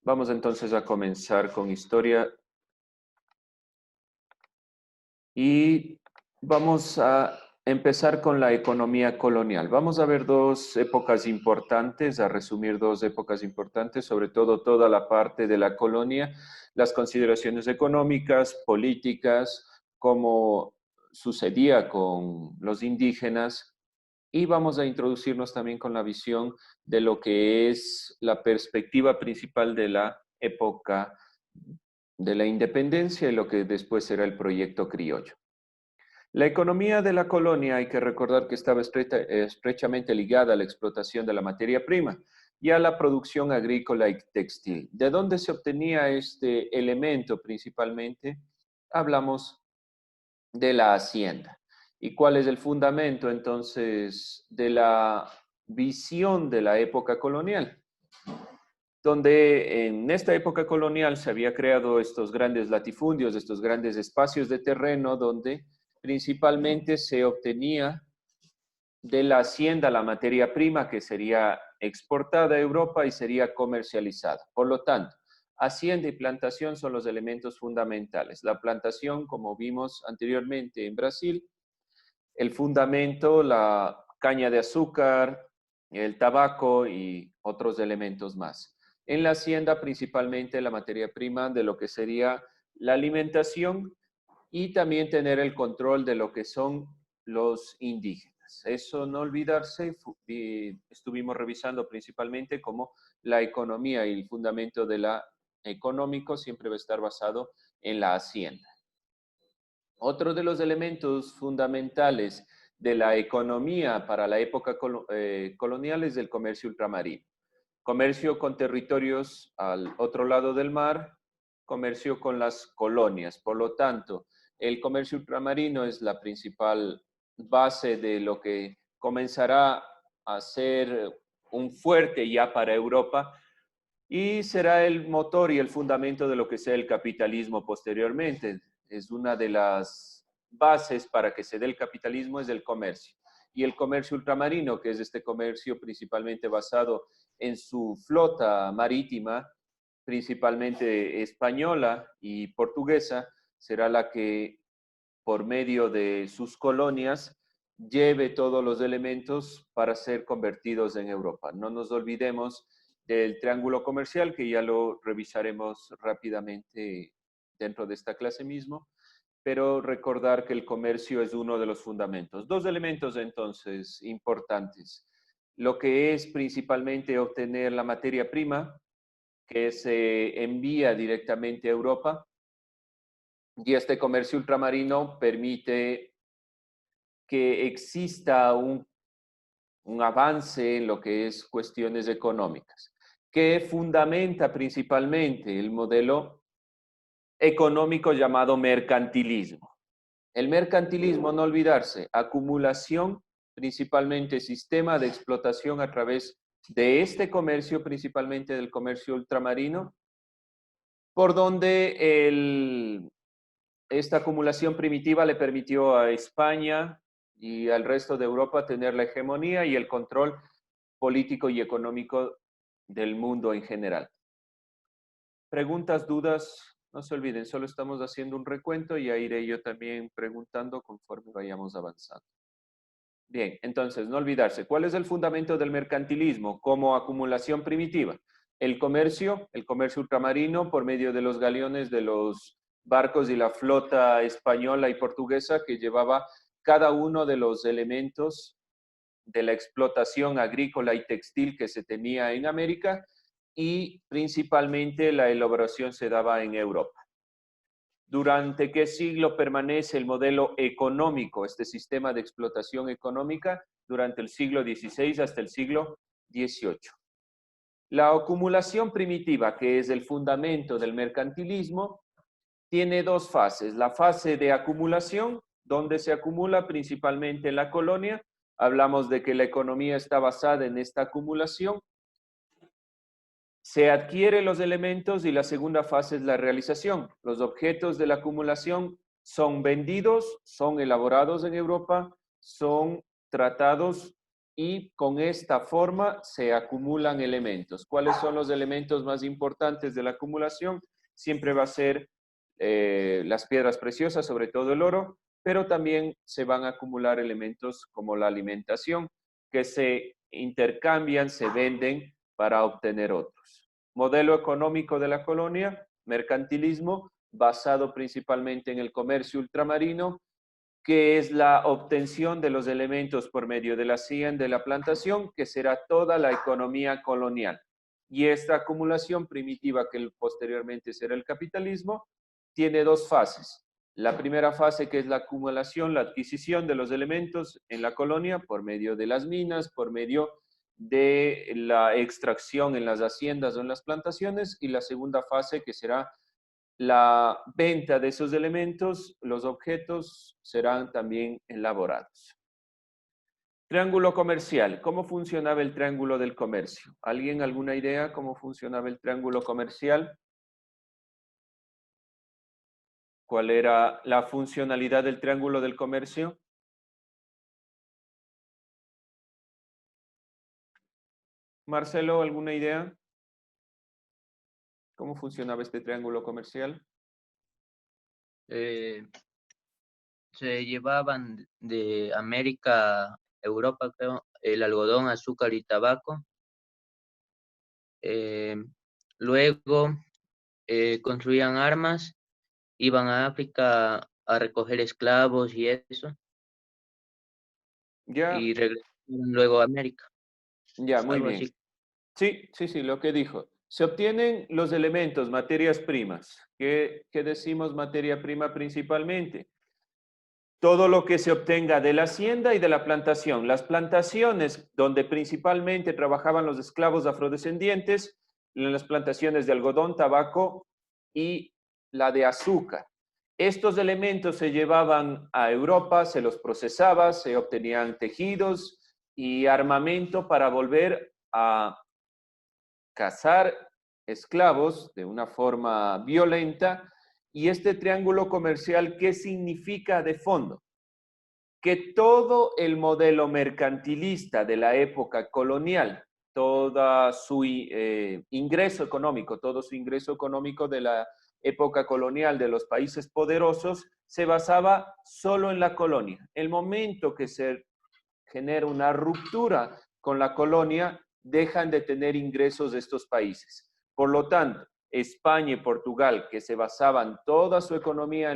Vamos entonces a comenzar con historia y vamos a empezar con la economía colonial. Vamos a ver dos épocas importantes, a resumir dos épocas importantes, sobre todo toda la parte de la colonia, las consideraciones económicas, políticas, cómo sucedía con los indígenas y vamos a introducirnos también con la visión de lo que es la perspectiva principal de la época de la independencia y lo que después será el proyecto criollo. La economía de la colonia hay que recordar que estaba estrechamente ligada a la explotación de la materia prima y a la producción agrícola y textil. ¿De dónde se obtenía este elemento principalmente? Hablamos de la hacienda. ¿Y cuál es el fundamento entonces de la visión de la época colonial? Donde en esta época colonial se había creado estos grandes latifundios, estos grandes espacios de terreno donde principalmente se obtenía de la hacienda la materia prima que sería exportada a Europa y sería comercializada. Por lo tanto, hacienda y plantación son los elementos fundamentales. La plantación, como vimos anteriormente en Brasil, el fundamento, la caña de azúcar, el tabaco y otros elementos más. En la hacienda, principalmente la materia prima de lo que sería la alimentación y también tener el control de lo que son los indígenas. Eso no olvidarse, estuvimos revisando principalmente cómo la economía y el fundamento de la económico siempre va a estar basado en la hacienda. Otro de los elementos fundamentales de la economía para la época colonial es el comercio ultramarino. Comercio con territorios al otro lado del mar, comercio con las colonias. Por lo tanto, el comercio ultramarino es la principal base de lo que comenzará a ser un fuerte ya para Europa y será el motor y el fundamento de lo que sea el capitalismo posteriormente. Es una de las bases para que se dé el capitalismo es el comercio. Y el comercio ultramarino, que es este comercio principalmente basado en su flota marítima, principalmente española y portuguesa, será la que por medio de sus colonias lleve todos los elementos para ser convertidos en Europa. No nos olvidemos del triángulo comercial, que ya lo revisaremos rápidamente dentro de esta clase mismo, pero recordar que el comercio es uno de los fundamentos. Dos elementos entonces importantes. Lo que es principalmente obtener la materia prima que se envía directamente a Europa y este comercio ultramarino permite que exista un avance en lo que es cuestiones económicas, que fundamenta principalmente el modelo económico llamado mercantilismo. El mercantilismo, no olvidarse, acumulación, principalmente sistema de explotación a través de este comercio, principalmente del comercio ultramarino, por donde esta acumulación primitiva le permitió a España y al resto de Europa tener la hegemonía y el control político y económico del mundo en general. Preguntas, dudas, no se olviden, solo estamos haciendo un recuento y ahí iré yo también preguntando conforme vayamos avanzando. Bien, entonces, no olvidarse, ¿cuál es el fundamento del mercantilismo como acumulación primitiva? El comercio ultramarino por medio de los galeones, de los barcos y la flota española y portuguesa que llevaba cada uno de los elementos de la explotación agrícola y textil que se tenía en América y principalmente la elaboración se daba en Europa. ¿Durante qué siglo permanece el modelo económico, este sistema de explotación económica? Durante el siglo XVI hasta el siglo XVIII. La acumulación primitiva, que es el fundamento del mercantilismo, tiene dos fases. La fase de acumulación, donde se acumula principalmente en la colonia. Hablamos de que la economía está basada en esta acumulación. Se adquiere los elementos y la segunda fase es la realización. Los objetos de la acumulación son vendidos, son elaborados en Europa, son tratados y con esta forma se acumulan elementos. ¿Cuáles son los elementos más importantes de la acumulación? Siempre va a ser las piedras preciosas, sobre todo el oro, pero también se van a acumular elementos como la alimentación, que se intercambian, se venden para obtener otros. Modelo económico de la colonia, mercantilismo, basado principalmente en el comercio ultramarino, que es la obtención de los elementos por medio de la hacienda de la plantación, que será toda la economía colonial. Y esta acumulación primitiva, que posteriormente será el capitalismo, tiene dos fases. La primera fase, que es la acumulación, la adquisición de los elementos en la colonia por medio de las minas, por medio de la extracción en las haciendas o en las plantaciones, y la segunda fase, que será la venta de esos elementos, los objetos serán también elaborados. Triángulo comercial. ¿Cómo funcionaba el triángulo del comercio? ¿Alguien alguna idea cómo funcionaba el triángulo comercial? ¿Cuál era la funcionalidad del triángulo del comercio? Marcelo, ¿alguna idea? ¿Cómo funcionaba este triángulo comercial? Eh, Se llevaban de América a Europa, creo, el algodón, azúcar y tabaco. Eh, Luego construían armas, iban a África a recoger esclavos y eso, Ya, y regresaban luego a América, ya, muy algo bien. así. Sí, sí, sí, lo que dijo. Se obtienen los elementos, materias primas. ¿Qué decimos materia prima principalmente? Todo lo que se obtenga de la hacienda y de la plantación. Las plantaciones, donde principalmente trabajaban los esclavos afrodescendientes, en las plantaciones de algodón, tabaco y la de azúcar. Estos elementos se llevaban a Europa, se los procesaba, se obtenían tejidos y armamento para volver a cazar esclavos de una forma violenta. Y este triángulo comercial, ¿qué significa de fondo? Que todo el modelo mercantilista de la época colonial, todo su ingreso económico, todo su ingreso económico de la época colonial de los países poderosos, se basaba solo en la colonia. El momento que se genera una ruptura con la colonia, dejan de tener ingresos de estos países. Por lo tanto, España y Portugal, que se basaban toda su economía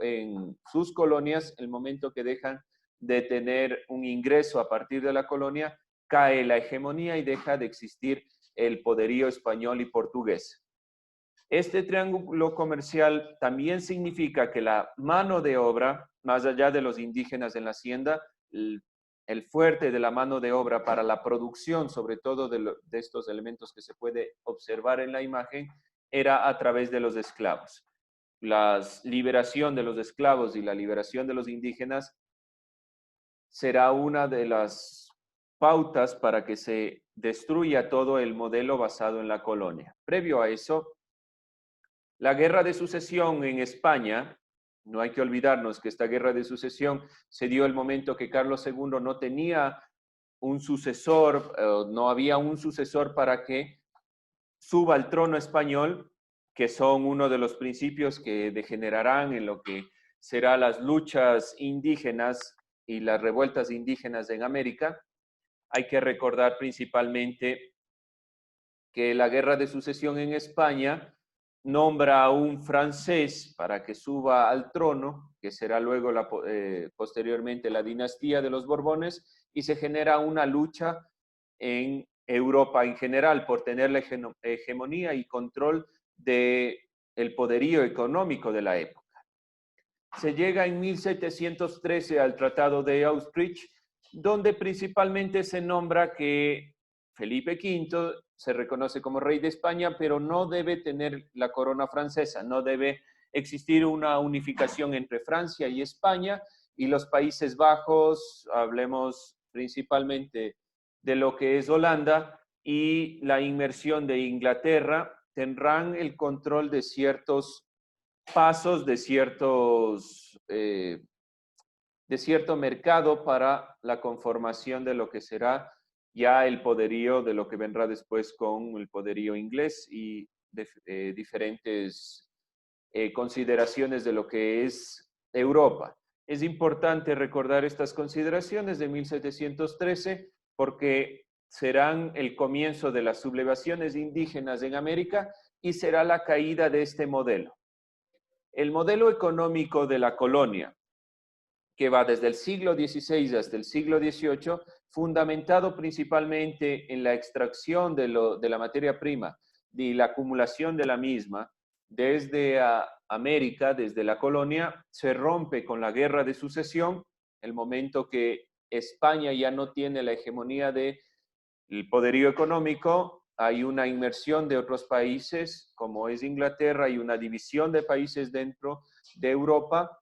en sus colonias, el momento que dejan de tener un ingreso a partir de la colonia, cae la hegemonía y deja de existir el poderío español y portugués. Este triángulo comercial también significa que la mano de obra, más allá de los indígenas en la hacienda, el fuerte de la mano de obra para la producción, sobre todo de estos elementos que se puede observar en la imagen, era a través de los esclavos. La liberación de los esclavos y la liberación de los indígenas será una de las pautas para que se destruya todo el modelo basado en la colonia. Previo a eso, la guerra de sucesión en España, no hay que olvidarnos que esta guerra de sucesión se dio el momento que Carlos II no tenía un sucesor, no había un sucesor para que suba al trono español, que son uno de los principios que degenerarán en lo que serán las luchas indígenas y las revueltas indígenas en América. Hay que recordar principalmente que la guerra de sucesión en España nombra a un francés para que suba al trono, que será luego posteriormente la dinastía de los Borbones, y se genera una lucha en Europa en general por tener la hegemonía y control del poderío económico de la época. Se llega en 1713 al Tratado de Austerlitz, donde principalmente se nombra que Felipe V se reconoce como rey de España, pero no debe tener la corona francesa, no debe existir una unificación entre Francia y España, y los Países Bajos, hablemos principalmente de lo que es Holanda, y la inmersión de Inglaterra, tendrán el control de ciertos pasos, de ciertos de cierto mercado para la conformación de lo que será ya el poderío de lo que vendrá después con el poderío inglés y diferentes consideraciones de lo que es Europa. Es importante recordar estas consideraciones de 1713 porque serán el comienzo de las sublevaciones indígenas en América y será la caída de este modelo. El modelo económico de la colonia, que va desde el siglo XVI hasta el siglo XVIII, fundamentado principalmente en la extracción de la materia prima y la acumulación de la misma desde América, desde la colonia, se rompe con la Guerra de Sucesión, el momento que España ya no tiene la hegemonía del poderío económico, hay una inmersión de otros países, como es Inglaterra, hay una división de países dentro de Europa,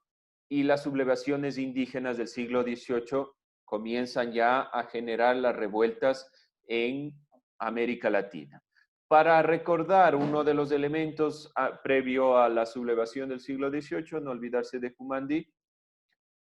y las sublevaciones indígenas del siglo XVIII comienzan ya a generar las revueltas en América Latina. Para recordar uno de los elementos previo a la sublevación del siglo XVIII, no olvidarse de Cumandí,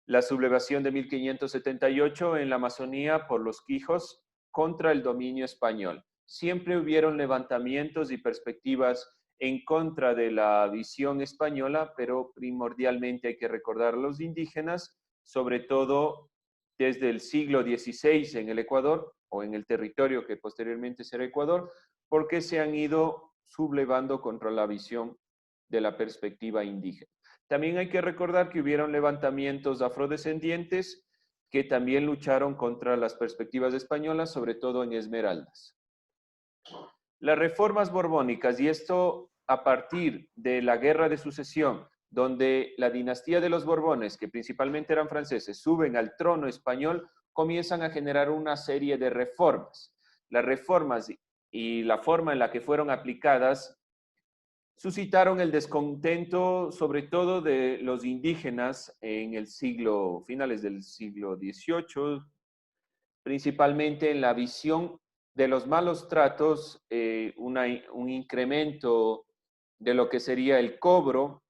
la sublevación de 1578 en la Amazonía por los Quijos contra el dominio español. Siempre hubieron levantamientos y perspectivas en contra de la visión española, pero primordialmente hay que recordar a los indígenas, sobre todo desde el siglo XVI en el Ecuador, o en el territorio que posteriormente será Ecuador, porque se han ido sublevando contra la visión de la perspectiva indígena. También hay que recordar que hubieron levantamientos afrodescendientes que también lucharon contra las perspectivas españolas, sobre todo en Esmeraldas. Las reformas borbónicas, y esto a partir de la Guerra de Sucesión, donde la dinastía de los Borbones, que principalmente eran franceses, suben al trono español, comienzan a generar una serie de reformas. Las reformas y la forma en la que fueron aplicadas suscitaron el descontento, sobre todo de los indígenas en el finales del siglo XVIII, principalmente en la visión de los malos tratos, un incremento de lo que sería el cobro,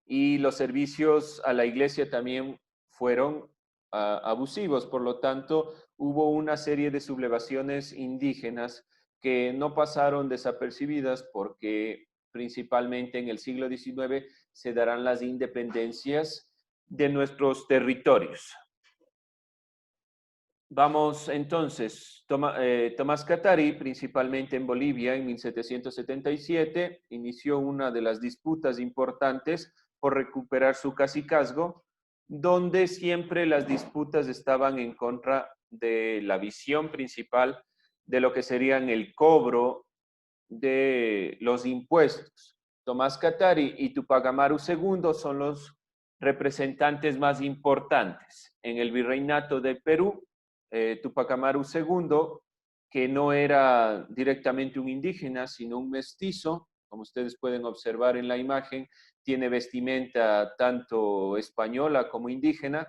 y los servicios a la iglesia también fueron abusivos. Por lo tanto, hubo una serie de sublevaciones indígenas que no pasaron desapercibidas porque principalmente en el siglo XIX se darán las independencias de nuestros territorios. Vamos entonces, Tomás Catari, principalmente en Bolivia en 1777, inició una de las disputas importantes por recuperar su cacicazgo, donde siempre las disputas estaban en contra de la visión principal de lo que serían el cobro de los impuestos. Tomás Catari y Tupac Amaru II son los representantes más importantes. En el virreinato de Perú, Tupac Amaru II, que no era directamente un indígena, sino un mestizo, como ustedes pueden observar en la imagen, tiene vestimenta tanto española como indígena.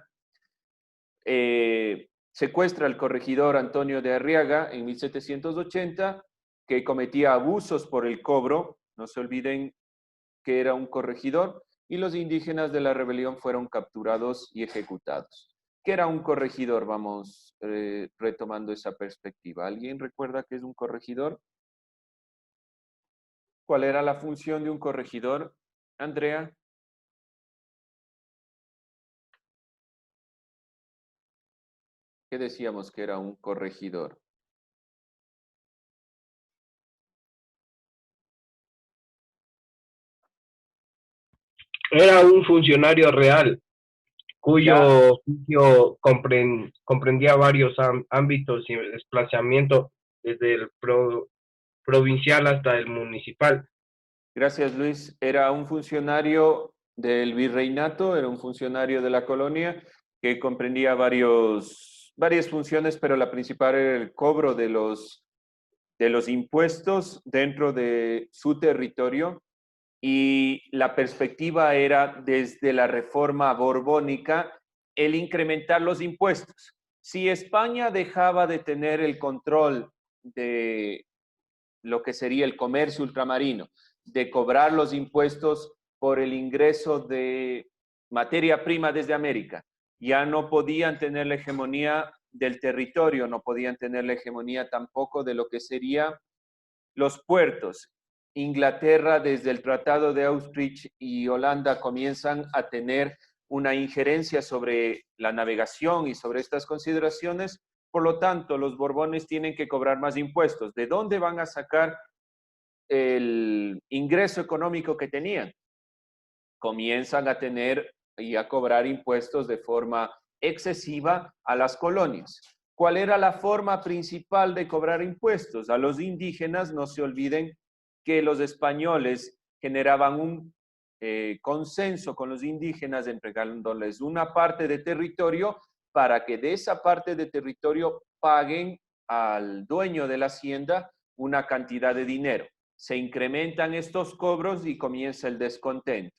Secuestra al corregidor Antonio de Arriaga en 1780, que cometía abusos por el cobro, no se olviden que era un corregidor, y los indígenas de la rebelión fueron capturados y ejecutados. ¿Qué era un corregidor? Vamos retomando esa perspectiva. ¿Alguien recuerda qué es un corregidor? ¿Cuál era la función de un corregidor, Andrea? ¿Qué decíamos que era un corregidor? Era un funcionario real Ya, cuyo oficio comprendía varios ámbitos y desplazamiento desde el provincial hasta el municipal. gracias Luis. Era un funcionario del virreinato, era un funcionario de la colonia que comprendía varias funciones, pero la principal era el cobro de los impuestos dentro de su territorio, y la perspectiva era desde la reforma borbónica el incrementar los impuestos. Si España dejaba de tener el control de lo que sería el comercio ultramarino, de cobrar los impuestos por el ingreso de materia prima desde América, ya no podían tener la hegemonía del territorio, no podían tener la hegemonía tampoco de lo que serían los puertos. Inglaterra, desde el Tratado de Utrecht, y Holanda comienzan a tener una injerencia sobre la navegación y sobre estas consideraciones. Por lo tanto, los Borbones tienen que cobrar más impuestos. ¿De dónde van a sacar el ingreso económico que tenían? Comienzan a tener y a cobrar impuestos de forma excesiva a las colonias. ¿Cuál era la forma principal de cobrar impuestos? A los indígenas, no se olviden que los españoles generaban un consenso con los indígenas, entregándoles una parte de territorio para que de esa parte de territorio paguen al dueño de la hacienda una cantidad de dinero. Se incrementan estos cobros y comienza el descontento.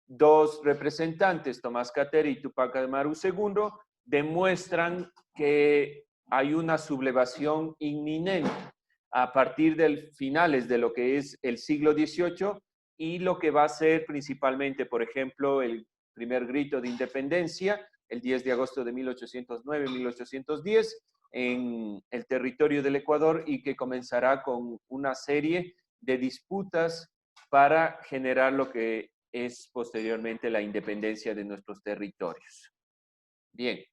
Dos representantes, Tomás Kateri y Tupac Amaru II, demuestran que hay una sublevación inminente a partir de finales de lo que es el siglo XVIII y lo que va a ser principalmente, por ejemplo, el primer grito de independencia, el 10 de agosto de 1809-1810, en el territorio del Ecuador, y que comenzará con una serie de disputas para generar lo que es posteriormente la independencia de nuestros territorios. Bien,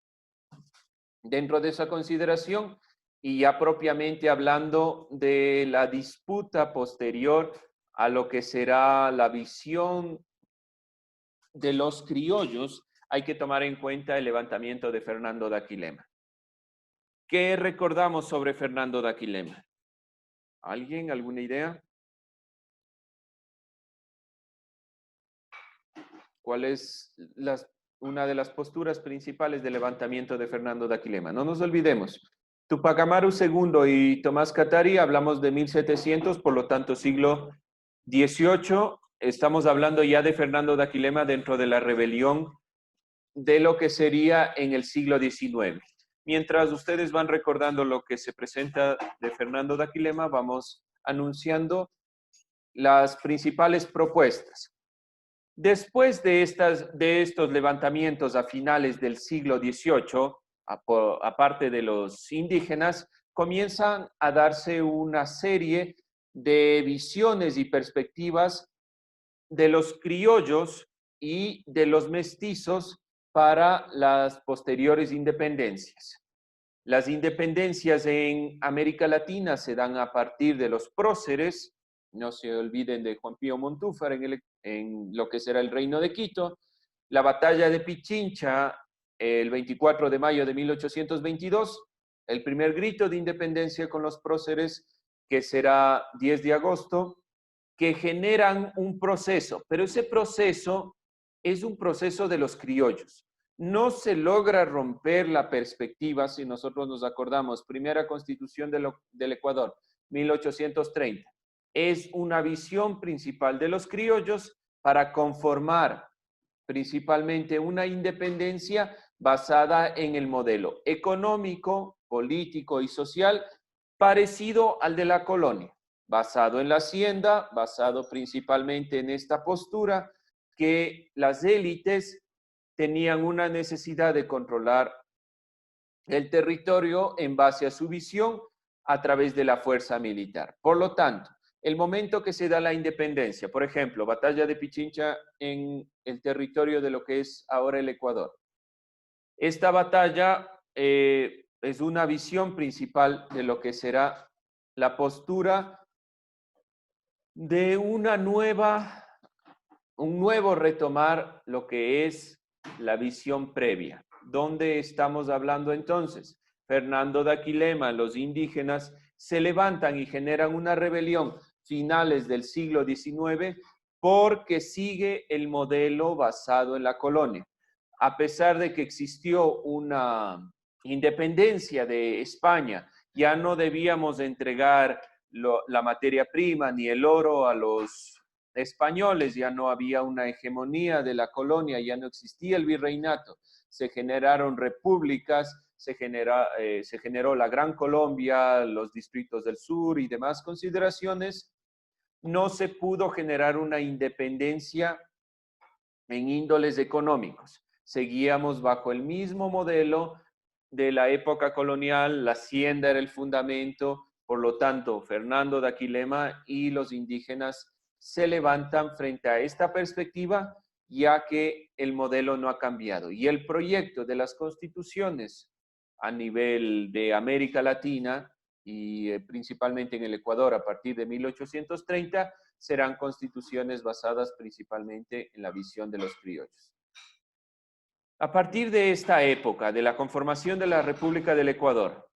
dentro de esa consideración, y ya propiamente hablando de la disputa posterior a lo que será la visión de los criollos, hay que tomar en cuenta el levantamiento de Fernando de Aquilema. ¿Qué recordamos sobre Fernando de Aquilema? ¿Alguien? ¿Alguna idea? ¿Cuál es una de las posturas principales del levantamiento de Fernando de Aquilema? No nos olvidemos, Tupac Amaru II y Tomás Katari, hablamos de 1700, por lo tanto siglo XVIII, estamos hablando ya de Fernando de Aquilema dentro de la rebelión de lo que sería en el siglo XIX. Mientras ustedes van recordando lo que se presenta de Fernando de Aquilema, vamos anunciando las principales propuestas. Después de estos levantamientos a finales del siglo XVIII, aparte de los indígenas, comienzan a darse una serie de visiones y perspectivas de los criollos y de los mestizos para las posteriores independencias. Las independencias en América Latina se dan a partir de los próceres. No se olviden de Juan Pío Montúfar en lo que será el Reino de Quito. La batalla de Pichincha, el 24 de mayo de 1822. El primer grito de independencia con los próceres, que será 10 de agosto, que generan un proceso. Pero ese proceso es un proceso de los criollos. No se logra romper la perspectiva si nosotros nos acordamos. Primera Constitución del Ecuador, 1830. Es una visión principal de los criollos para conformar principalmente una independencia basada en el modelo económico, político y social parecido al de la colonia, basado en la hacienda, basado principalmente en esta postura que las élites tenían una necesidad de controlar el territorio en base a su visión a través de la fuerza militar. Por lo tanto, el momento que se da la independencia, por ejemplo, batalla de Pichincha en el territorio de lo que es ahora el Ecuador. Esta batalla es una visión principal de lo que será la postura de un nuevo retomar lo que es la visión previa. ¿Dónde estamos hablando entonces? Fernando de Aquilema, los indígenas se levantan y generan una rebelión finales del siglo XIX porque sigue el modelo basado en la colonia. A pesar de que existió una independencia de España, ya no debíamos entregar la materia prima ni el oro a los españoles, ya no había una hegemonía de la colonia, ya no existía el virreinato, se generaron repúblicas, se generó la Gran Colombia, los distritos del sur y demás consideraciones. No se pudo generar una independencia en índoles económicos. seguíamos bajo el mismo modelo de la época colonial, la hacienda era el fundamento, por lo tanto, Fernando de Aquilema y los indígenas se levantan frente a esta perspectiva, ya que el modelo no ha cambiado. Y el proyecto de las constituciones a nivel de América Latina y principalmente en el Ecuador a partir de 1830 serán constituciones basadas principalmente en la visión de los criollos. A partir de esta época, de la conformación de la República del Ecuador,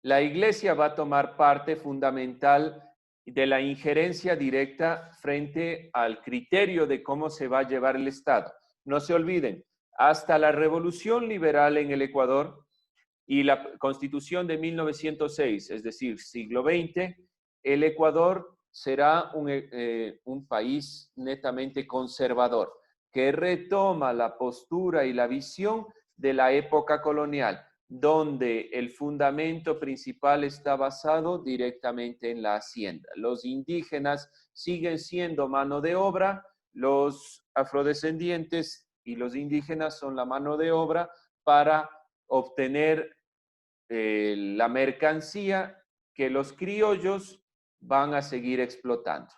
la Iglesia va a tomar parte fundamental de la injerencia directa frente al criterio de cómo se va a llevar el Estado. No se olviden, hasta la Revolución Liberal en el Ecuador y la Constitución de 1906, es decir, siglo XX, el Ecuador será un país netamente conservador, que retoma la postura y la visión de la época colonial, donde el fundamento principal está basado directamente en la hacienda. Los indígenas siguen siendo mano de obra, los afrodescendientes y los indígenas son la mano de obra para obtener la mercancía que los criollos van a seguir explotando.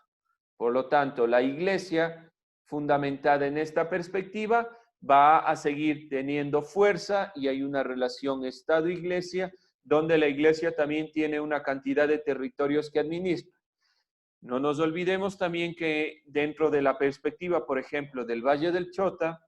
Por lo tanto, la Iglesia, fundamentada en esta perspectiva, va a seguir teniendo fuerza y hay una relación Estado-Iglesia, donde la Iglesia también tiene una cantidad de territorios que administra. No nos olvidemos también que dentro de la perspectiva, por ejemplo, del Valle del Chota,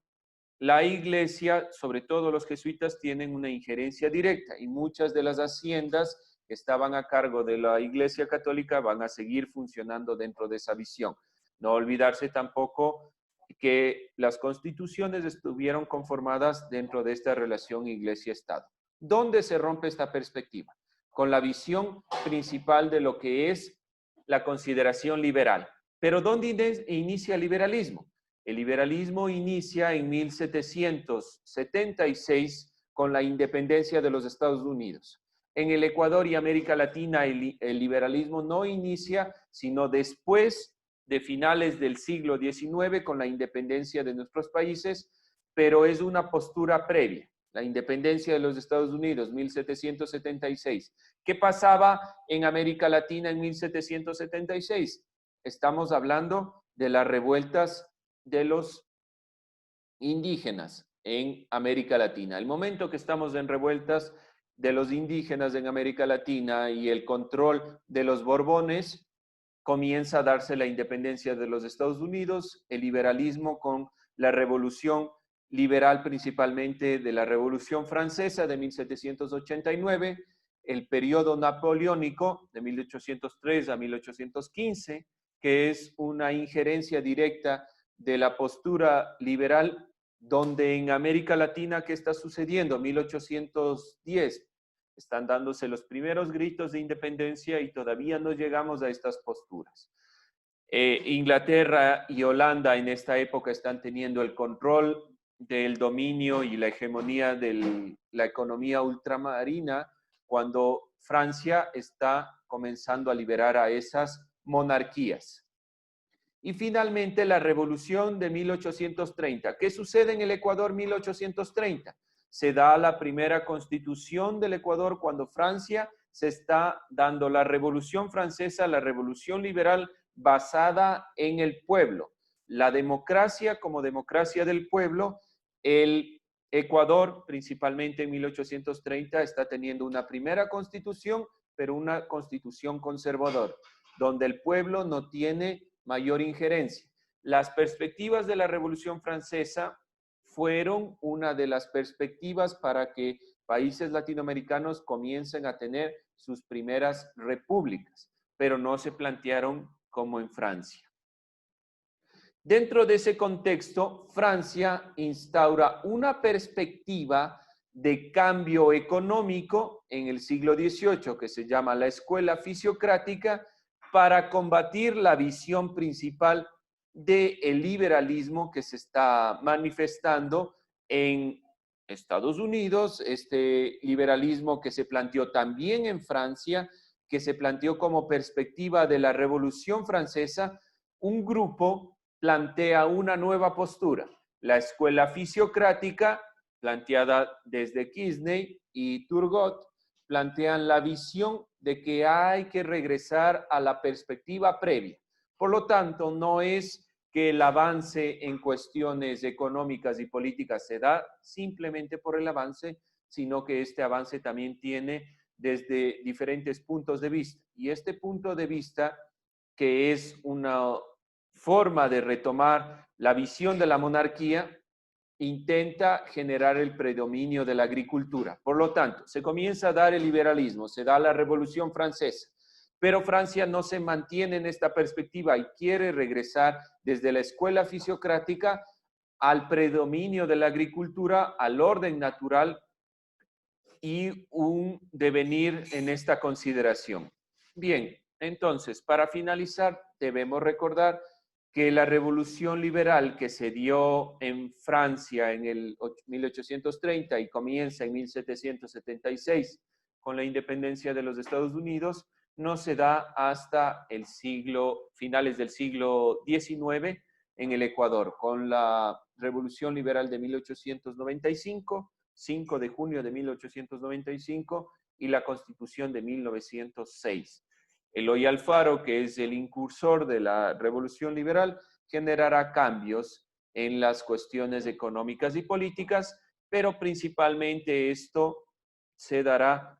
la Iglesia, sobre todo los jesuitas, tienen una injerencia directa y muchas de las haciendas que estaban a cargo de la Iglesia Católica van a seguir funcionando dentro de esa visión. No olvidarse tampoco que las constituciones estuvieron conformadas dentro de esta relación Iglesia-Estado. ¿Dónde se rompe esta perspectiva? Con la visión principal de lo que es la consideración liberal. Pero ¿dónde inicia el liberalismo? El liberalismo inicia en 1776 con la independencia de los Estados Unidos. En el Ecuador y América Latina el liberalismo no inicia sino después de finales del siglo XIX con la independencia de nuestros países, pero es una postura previa. La independencia de los Estados Unidos, 1776. ¿Qué pasaba en América Latina en 1776? Estamos hablando de las revueltas de los indígenas en América Latina. El momento que estamos en revueltas de los indígenas en América Latina y el control de los Borbones, comienza a darse la independencia de los Estados Unidos, el liberalismo con la revolución liberal principalmente de la Revolución Francesa de 1789, el periodo napoleónico de 1803 a 1815, que es una injerencia directa de la postura liberal, donde en América Latina, ¿qué está sucediendo? 1810, están dándose los primeros gritos de independencia y todavía no llegamos a estas posturas. Inglaterra y Holanda en esta época están teniendo el control del dominio y la hegemonía de la economía ultramarina, cuando Francia está comenzando a liberar a esas monarquías. Y finalmente la revolución de 1830. ¿Qué sucede en el Ecuador 1830? Se da la primera constitución del Ecuador cuando Francia se está dando la revolución francesa, la revolución liberal basada en el pueblo. La democracia como democracia del pueblo, el Ecuador, principalmente en 1830, está teniendo una primera constitución, pero una constitución conservadora, donde el pueblo no tiene mayor injerencia. Las perspectivas de la Revolución Francesa fueron una de las perspectivas para que países latinoamericanos comiencen a tener sus primeras repúblicas, pero no se plantearon como en Francia. Dentro de ese contexto, Francia instaura una perspectiva de cambio económico en el siglo XVIII que se llama la escuela fisiocrática para combatir la visión principal del liberalismo que se está manifestando en Estados Unidos, este liberalismo que se planteó también en Francia, que se planteó como perspectiva de la Revolución Francesa. Un grupo plantea una nueva postura, La escuela fisiocrática, planteada desde Kisney y Turgot, plantean la visión de que hay que regresar a la perspectiva previa. Por lo tanto, no es que el avance en cuestiones económicas y políticas se da simplemente por el avance, sino que este avance también tiene desde diferentes puntos de vista. Y este punto de vista, que es una forma de retomar la visión de la monarquía, intenta generar el predominio de la agricultura. Por lo tanto, se comienza a dar el liberalismo, se da la Revolución Francesa, pero Francia no se mantiene en esta perspectiva y quiere regresar desde la escuela fisiocrática al predominio de la agricultura, al orden natural y un devenir en esta consideración. Bien, entonces, para finalizar, debemos recordar que la revolución liberal que se dio en Francia en el 1830 y comienza en 1776 con la independencia de los Estados Unidos, no se da hasta el finales del siglo XIX en el Ecuador, con la revolución liberal de 1895, 5 de junio de 1895, y la Constitución de 1906. Eloy Alfaro, que es el incursor de la Revolución Liberal, generará cambios en las cuestiones económicas y políticas, pero principalmente esto se dará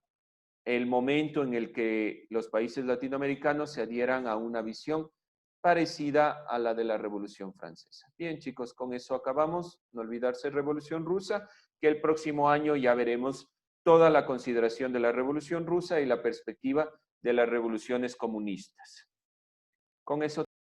el momento en el que los países latinoamericanos se adhieran a una visión parecida a la de la Revolución Francesa. Bien, chicos, con eso acabamos. No olvidarse Revolución Rusa, que el próximo año ya veremos toda la consideración de la Revolución Rusa y la perspectiva de las revoluciones comunistas. Con eso